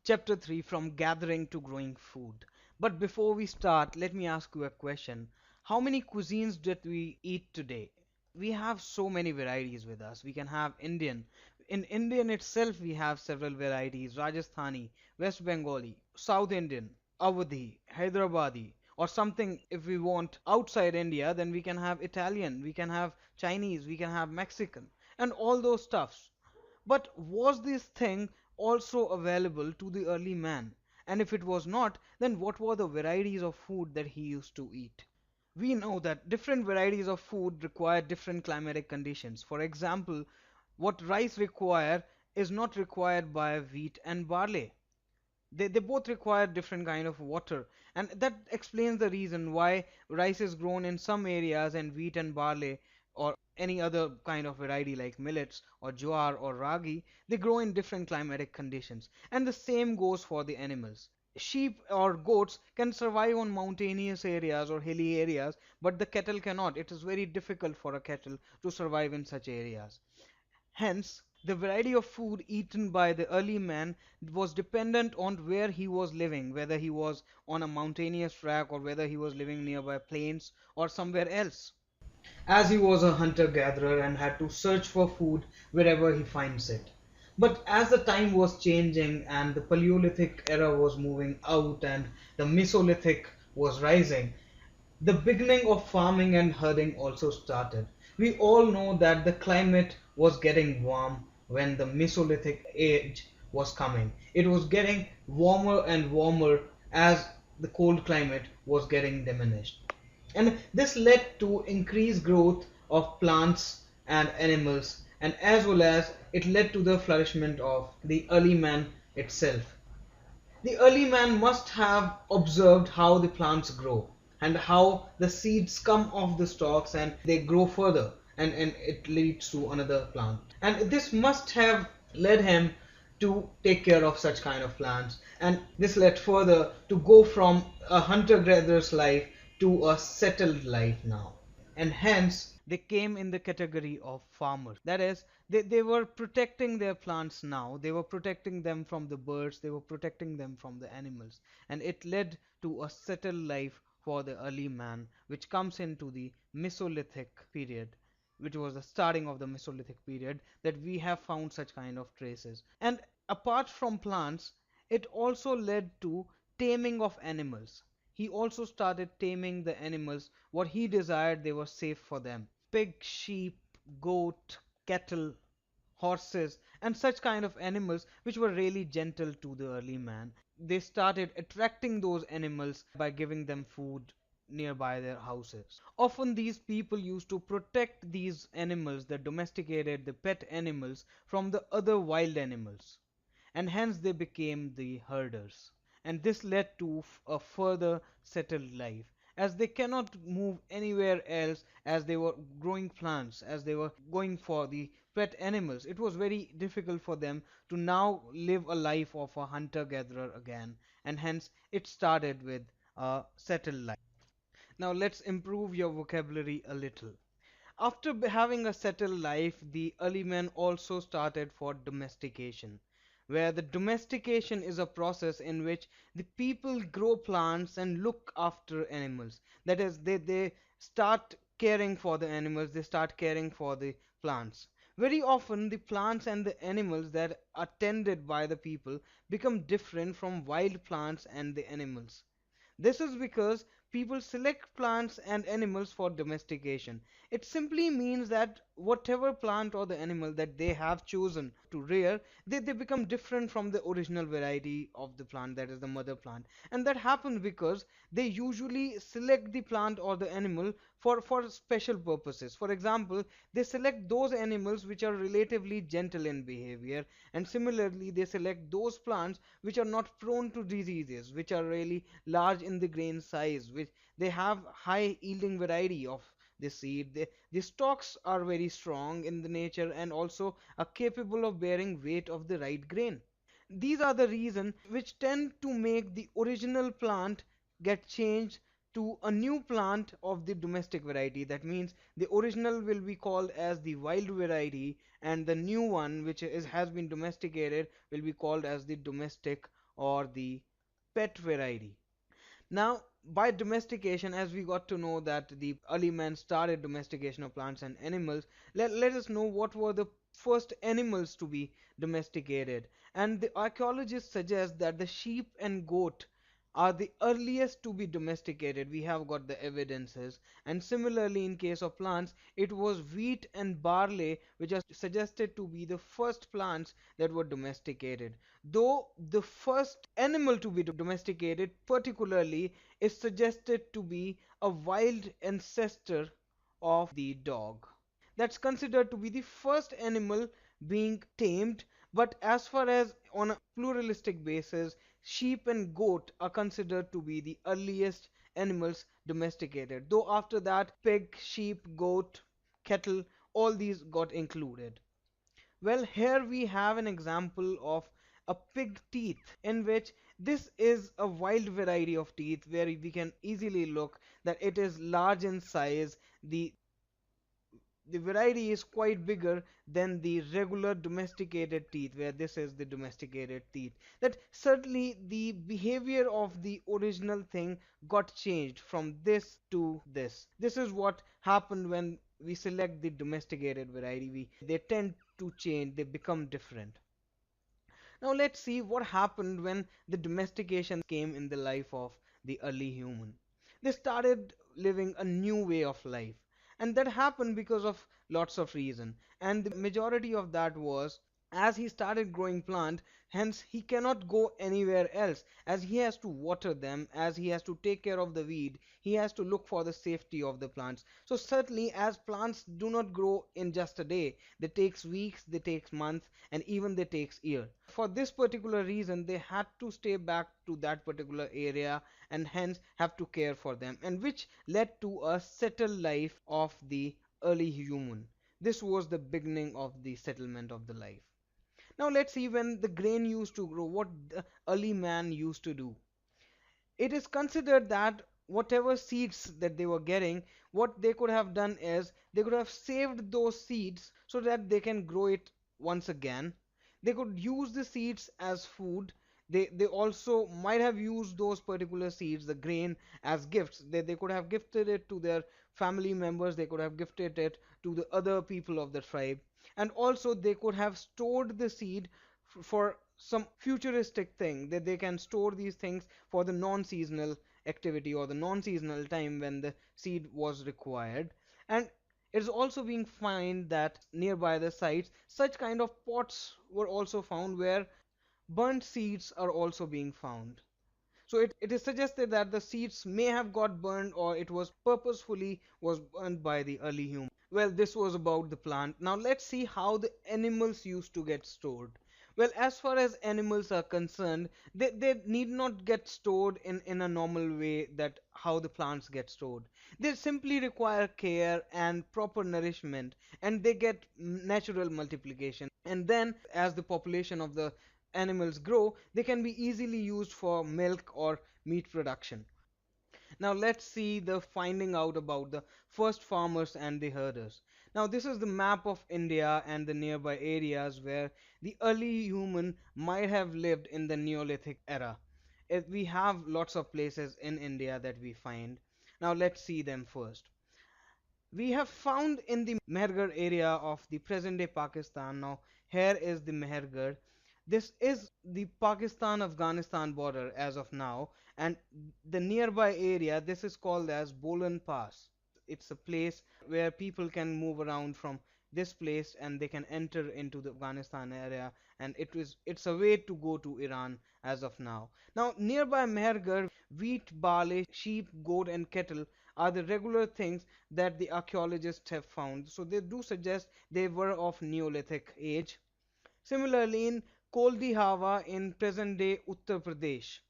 Chapter 3, From Gathering to Growing Food. But before we start, let me ask you a question. How many cuisines did we eat today? We have so many varieties with us. We can have Indian. In Indian itself, we have several varieties: Rajasthani, West Bengali, South Indian, Awadhi, Hyderabadi, or something. If we want outside India, then we can have Italian, we can have Chinese, we can have Mexican, and all those stuffs. But was this thing also available to the early man? And if it was not, then what were the varieties of food that he used to eat? We know that different varieties of food require different climatic conditions. For example, what rice require is not required by wheat and barley. They both require different kind of water, and that explains the reason why rice is grown in some areas and wheat and barley or any other kind of variety like millets or jowar or ragi, they grow in different climatic conditions. And the same goes for the animals. Sheep or goats can survive on mountainous areas or hilly areas, but the cattle cannot. It is very difficult for a cattle to survive in such areas. Hence, the variety of food eaten by the early man was dependent on where he was living, whether he was on a mountainous track or whether he was living nearby plains or somewhere else, as he was a hunter gatherer and had to search for food wherever he finds it. But as the time was changing and the Paleolithic era was moving out and the Mesolithic was rising, the beginning of farming and herding also started. We all know that the climate was getting warm when the Mesolithic age was coming. It was getting warmer and warmer as the cold climate was getting diminished. And this led to increased growth of plants and animals, and as well as it led to the flourishment of the early man itself. The early man must have observed how the plants grow and how the seeds come off the stalks and they grow further, and it leads to another plant. And this must have led him to take care of such kind of plants, and this led further to go from a hunter-gatherer's life to a settled life now. And hence they came in the category of farmers. That is, they were protecting their plants now, they were protecting them from the birds, they were protecting them from the animals, and it led to a settled life for the early man, which comes into the Mesolithic period, which was the starting of the Mesolithic period, that we have found such kind of traces. And apart from plants, it also led to taming of animals. He also started taming the animals what he desired they were safe for them: pig, sheep, goat, cattle, horses, and such kind of animals which were really gentle to the early man. They started attracting those animals by giving them food nearby their houses. Often these people used to protect these animals, the domesticated, the pet animals, from the other wild animals, and hence they became the herders. And this led to a further settled life, as they cannot move anywhere else, as they were growing plants, as they were going for the pet animals. It was very difficult for them to now live a life of a hunter gatherer again, and hence it started with a settled life. Now let's improve your vocabulary a little. After having a settled life, the early men also started for domestication, where the domestication is a process in which the people grow plants and look after animals. That is, they start caring for the animals, they start caring for the plants. Very often, the plants and the animals that are tended by the people become different from wild plants and the animals. This is because people select plants and animals for domestication. It simply means that whatever plant or the animal that they have chosen to rear, they become different from the original variety of the plant, that is the mother plant. And that happens because they usually select the plant or the animal for special purposes. For example, they select those animals which are relatively gentle in behavior, and similarly they select those plants which are not prone to diseases, which are really large in the grain size, which they have high yielding variety of the seed. The stalks are very strong in the nature and also are capable of bearing weight of the right grain. These are the reasons which tend to make the original plant get changed to a new plant of the domestic variety. That means the original will be called as the wild variety, and the new one which has been domesticated will be called as the domestic or the pet variety. Now, by domestication, as we got to know that the early man started domestication of plants and animals, let us know what were the first animals to be domesticated. And the archaeologists suggest that the sheep and goat are the earliest to be domesticated. We have got the evidences. And similarly, in case of plants, it was wheat and barley which are suggested to be the first plants that were domesticated. Though the first animal to be domesticated, particularly, is suggested to be a wild ancestor of the dog. That's considered to be the first animal being tamed, but as far as on a pluralistic basis, sheep and goat are considered to be the earliest animals domesticated. Though after that, pig, sheep, goat, cattle, all these got included. Well, here we have an example of a pig teeth, in which this is a wild variety of teeth where we can easily look that it is large in size. The variety is quite bigger than the regular domesticated teeth, where this is the domesticated teeth. That certainly the behavior of the original thing got changed from this to this. This is what happened when we select the domesticated variety. They tend to change, they become different. Now let's see what happened when the domestication came in the life of the early human. They started living a new way of life, and that happened because of lots of reason. And the majority of that was, as he started growing plant, hence he cannot go anywhere else, as he has to water them, as he has to take care of the weed, he has to look for the safety of the plants. So certainly, as plants do not grow in just a day, they takes weeks, they takes months, and even they takes year. For this particular reason, they had to stay back to that particular area and hence have to care for them, and which led to a settled life of the early human. This was the beginning of the settlement of the life. Now let's see, when the grain used to grow, what the early man used to do. It is considered that whatever seeds that they were getting, what they could have done is they could have saved those seeds so that they can grow it once again. They could use the seeds as food. They also might have used those particular seeds, the grain, as gifts. They could have gifted it to their family members, they could have gifted it to the other people of the tribe, and also they could have stored the seed for some futuristic thing, that they can store these things for the non-seasonal activity or the non-seasonal time when the seed was required. And it's also being found that nearby the sites such kind of pots were also found where burnt seeds are also being found. So it is suggested that the seeds may have got burned, or it was purposefully was burned by the early human. Well, this was about the plant. Now let's see how the animals used to get stored. Well, as far as animals are concerned, they need not get stored in a normal way that how the plants get stored. They simply require care and proper nourishment, and they get natural multiplication. And then as the population of the animals grow, they can be easily used for milk or meat production. Now let's see the finding out about the first farmers and the herders. Now this is the map of India and the nearby areas where the early human might have lived in the Neolithic era. We have lots of places in India that we find. Now let's see them first. We have found in the Mehergarh area of the present day Pakistan. Now here is the Mehergarh. This is the Pakistan Afghanistan border as of now, and the nearby area, this is called as Bolan Pass. It's a place where people can move around from this place and they can enter into the Afghanistan area, and it's a way to go to Iran as of now. Now nearby Mehergarh, wheat, barley, sheep, goat and cattle are the regular things that the archaeologists have found. So they do suggest they were of Neolithic age. Similarly, in Koldi Hawa in present day Uttar Pradesh.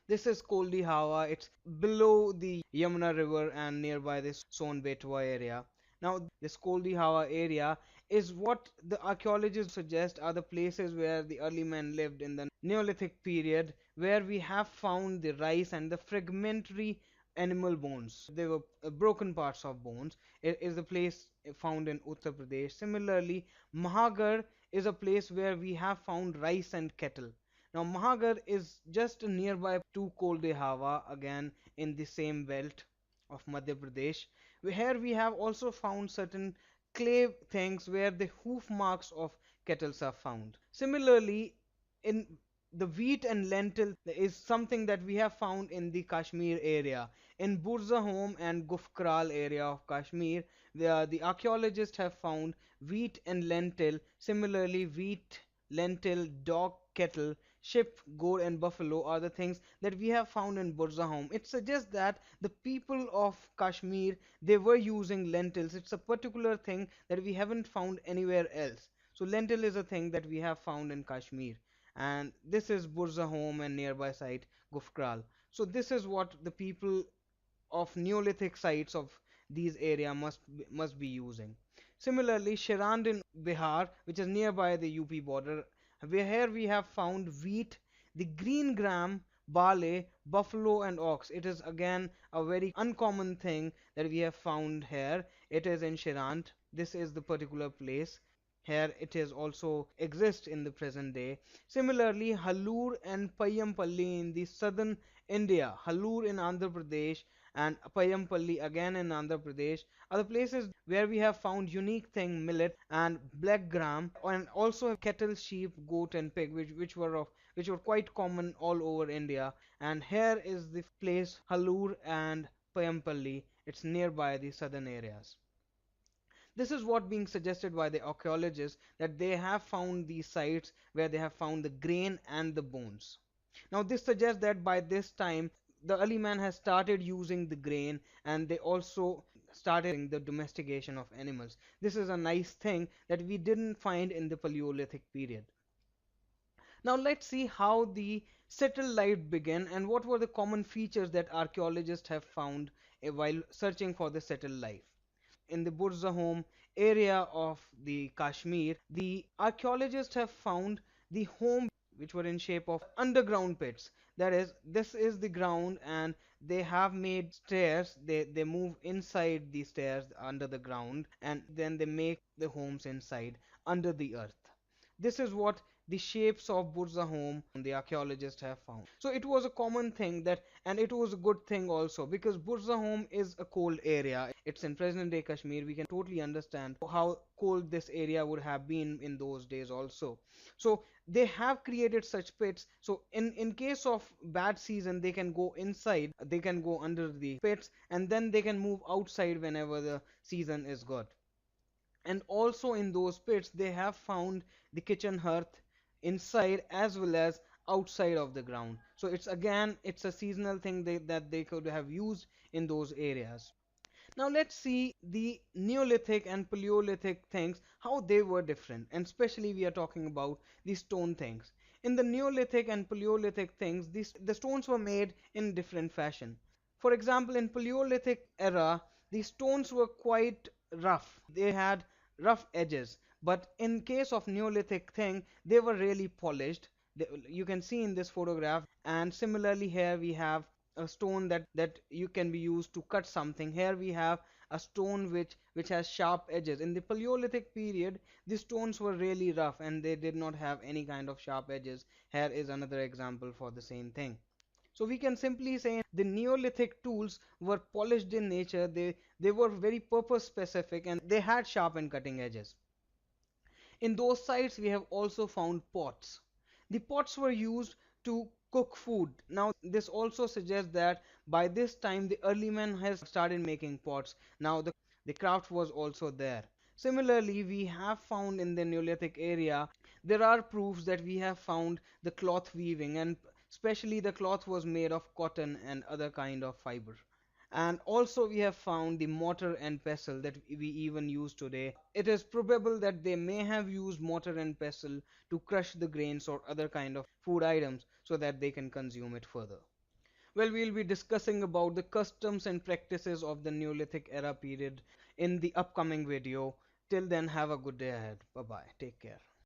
This is Koldi Hawa. It's below the Yamuna River and nearby this Son Betwa area. Now, this Koldi Hawa area is what the archaeologists suggest are the places where the early men lived in the Neolithic period, where we have found the rice and the fragmentary animal bones. They were broken parts of bones. It is a place found in Uttar Pradesh. Similarly, Mahagarh is a place where we have found rice and cattle. Now Mahagar is just nearby to Col de Hava, again in the same belt of Madhya Pradesh. Here we have also found certain clay things where the hoof marks of kettles are found. Similarly, in the wheat and lentil is something that we have found in the Kashmir area. In Burzahom and Gufkral area of Kashmir, the archaeologists have found wheat and lentil. Similarly, wheat, lentil, dog, kettle, sheep, goat, and buffalo are the things that we have found in Burzahom. It suggests that the people of Kashmir, they were using lentils. It's a particular thing that we haven't found anywhere else. So lentil is a thing that we have found in Kashmir, and this is Burzahom and nearby site Gufkral. So this is what the people of Neolithic sites of these area must be using. Similarly, Shirand in Bihar, which is nearby the UP border, where here we have found wheat, the green gram, barley, buffalo, and ox. It is again a very uncommon thing that we have found here. It is in Shirand. This is the particular place. Here it is also exists in the present day. Similarly, Halur and Payampalli in the southern India, Halur in Andhra Pradesh and Payampalli again in Andhra Pradesh are the places where we have found unique thing millet and black gram, and also cattle, sheep, goat, and pig, which were quite common all over India. And here is the place Halur and Payampalli. It's nearby the southern areas. This is what being suggested by the archaeologists, that they have found these sites where they have found the grain and the bones. Now this suggests that by this time the early man has started using the grain, and they also started the domestication of animals. This is a nice thing that we didn't find in the Paleolithic period. Now let's see how the settled life began and what were the common features that archaeologists have found while searching for the settled life. In the Burzahom area of the Kashmir, the archaeologists have found the home which were in shape of underground pits. That is, this is the ground, and they have made stairs. They move inside the stairs under the ground, and then they make the homes inside under the earth. This is what the shapes of Burzahom the archaeologists have found. So it was a common thing that, and it was a good thing also, because Burzahom is a cold area. It's in present day Kashmir. We can totally understand how cold this area would have been in those days also. So they have created such pits. So in case of bad season, they can go inside, they can go under the pits, and then they can move outside whenever the season is good. And also in those pits they have found the kitchen hearth inside as well as outside of the ground. So it's a seasonal thing that they could have used in those areas. Now let's see the Neolithic and Paleolithic things, how they were different, and especially we are talking about the stone things. In the Neolithic and Paleolithic things, the stones were made in different fashion. For example, in Paleolithic era, the stones were quite rough. They had rough edges. But in case of Neolithic thing, they were really polished. You can see in this photograph, and similarly here we have a stone that you can be used to cut something. Here we have a stone which has sharp edges. In the Paleolithic period, the stones were really rough and they did not have any kind of sharp edges. Here is another example for the same thing. So we can simply say the Neolithic tools were polished in nature. They were very purpose specific and they had sharp and cutting edges. In those sites we have also found pots. The pots were used to cook food. Now this also suggests that by this time the early man has started making pots. Now the craft was also there. Similarly, we have found in the Neolithic area, there are proofs that we have found the cloth weaving, and especially the cloth was made of cotton and other kind of fiber. And also we have found the mortar and pestle that we even use today. It is probable that they may have used mortar and pestle to crush the grains or other kind of food items so that they can consume it further. Well, we'll be discussing about the customs and practices of the Neolithic era period in the upcoming video. Till then, have a good day ahead. Bye bye. Take care.